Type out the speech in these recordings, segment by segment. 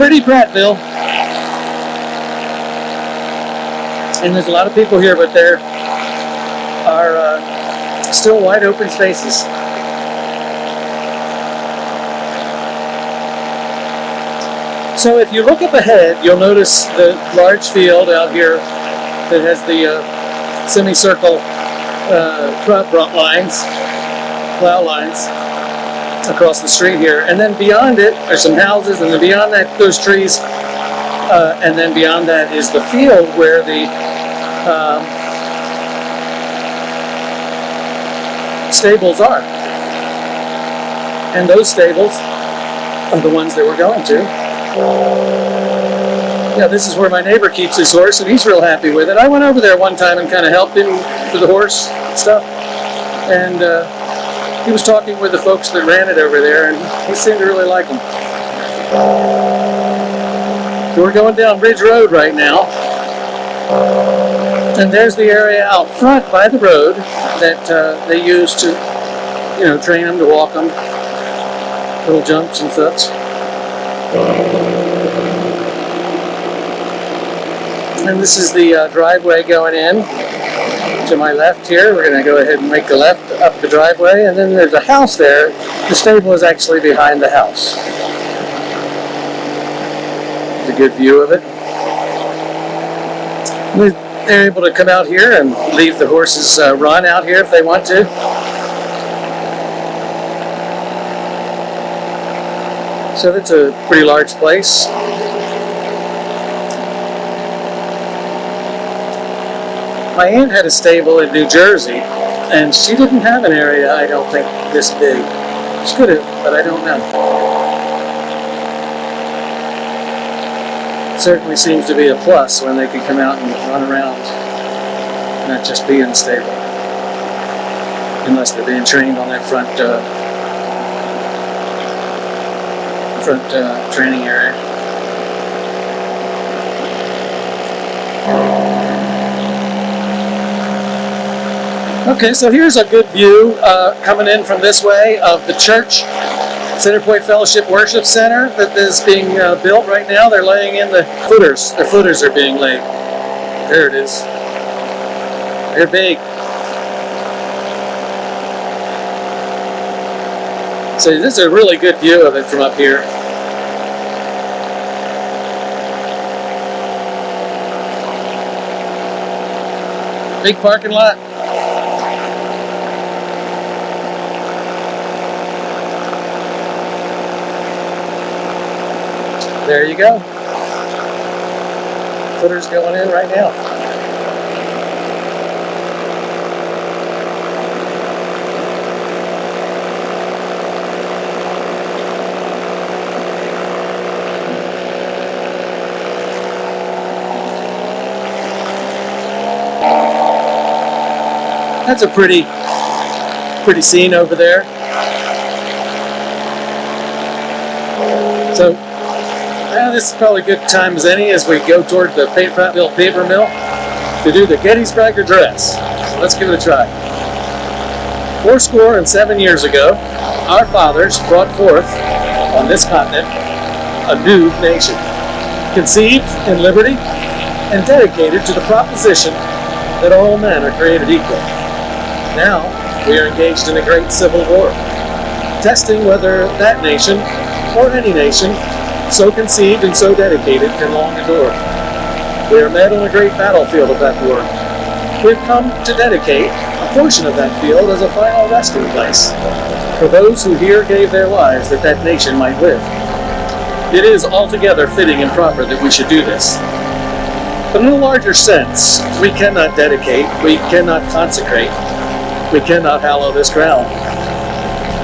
pretty Prattville. And there's a lot of people here, but there are still wide open spaces. So if you look up ahead, you'll notice the large field out here that has the semicircle crop lines, plow lines across the street here. And then beyond it, there's some houses, and then beyond that, those trees. And then beyond that is the field where the stables are. And those stables are the ones that we're going to. Yeah, this is where my neighbor keeps his horse, and he's real happy with it. I went over there one time and kind of helped him with the horse stuff. And he was talking with the folks that ran it over there, and he seemed to really like them. So we're going down Ridge Road right now. And there's the area out front by the road that they use to, train them to walk them. Little jumps and such. And this is the driveway going in. To my left here, we're going to go ahead and make the left up the driveway. And then there's a house there. The stable is actually behind the house. It's a good view of it. They're able to come out here and leave the horses run out here if they want to. So that's a pretty large place. My aunt had a stable in New Jersey, and she didn't have an area, I don't think, this big. She could have, but I don't know. Certainly seems to be a plus when they can come out and run around, not just be in the stable, unless they're being trained on that front training area. Okay, so here's a good view coming in from this way of the church. Centerpoint Fellowship Worship Center that is being built right now. They're laying in the footers. The footers are being laid. There it is. They're big. So this is a really good view of it from up here. Big parking lot. There you go. Footer's going in right now. That's a pretty scene over there. So this is probably a good time as any as we go toward the Prattville paper mill to do the Gettysburg Address. So let's give it a try. 407 years ago, our fathers brought forth on this continent a new nation, conceived in liberty and dedicated to the proposition that all men are created equal. Now we are engaged in a great civil war, testing whether that nation or any nation so conceived and so dedicated can long endure. We are met on a great battlefield of that war. We've come to dedicate a portion of that field as a final resting place for those who here gave their lives that that nation might live. It is altogether fitting and proper that we should do this. But in a larger sense, we cannot dedicate, we cannot consecrate, we cannot hallow this ground.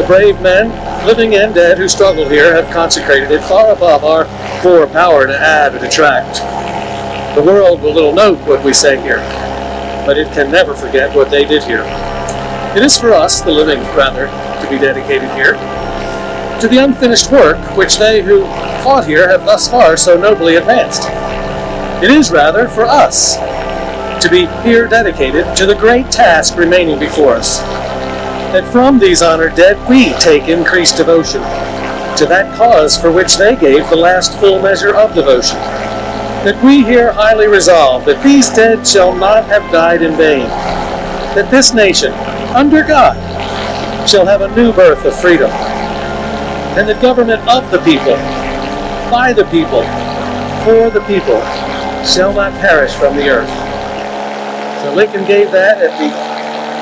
The brave men, living and dead, who struggled here have consecrated it far above our power to add or detract. The world will little note what we say here, but it can never forget what they did here. It is for us, the living, rather, to be dedicated here, to the unfinished work which they who fought here have thus far so nobly advanced. It is, rather, for us to be here dedicated to the great task remaining before us, that from these honored dead we take increased devotion, to that cause for which they gave the last full measure of devotion, that we here highly resolve that these dead shall not have died in vain, that this nation, under God, shall have a new birth of freedom, and the government of the people, by the people, for the people, shall not perish from the earth. So Lincoln gave that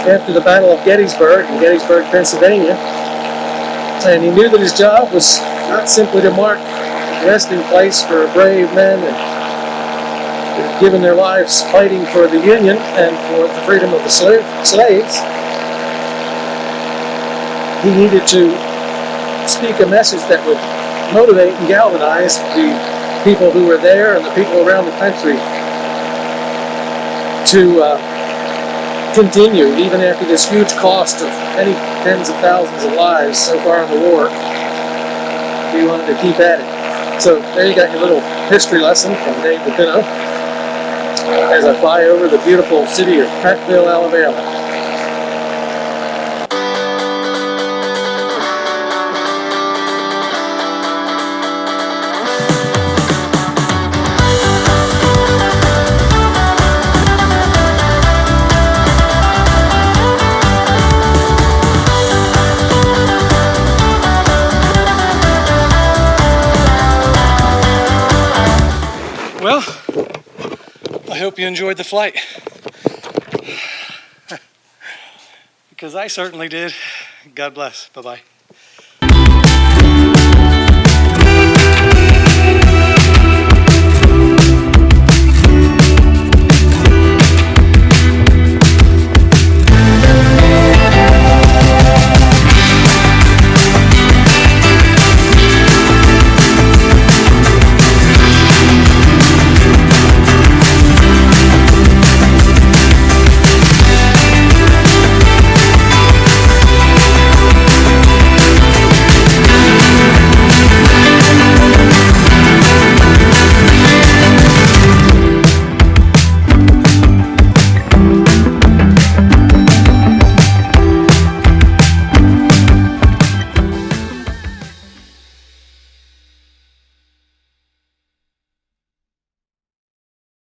after the Battle of Gettysburg in Gettysburg, Pennsylvania, and he knew that his job was not simply to mark a resting place for brave men and who had given their lives fighting for the Union and for the freedom of the slaves. He needed to speak a message that would motivate and galvanize the people who were there and the people around the country to continue, even after this huge cost of many tens of thousands of lives so far in the war. He wanted to keep at it. So there you got your little history lesson from Dave DePino as I fly over the beautiful city of Prattville, Alabama. Well, I hope you enjoyed the flight, because I certainly did. God bless. Bye-bye.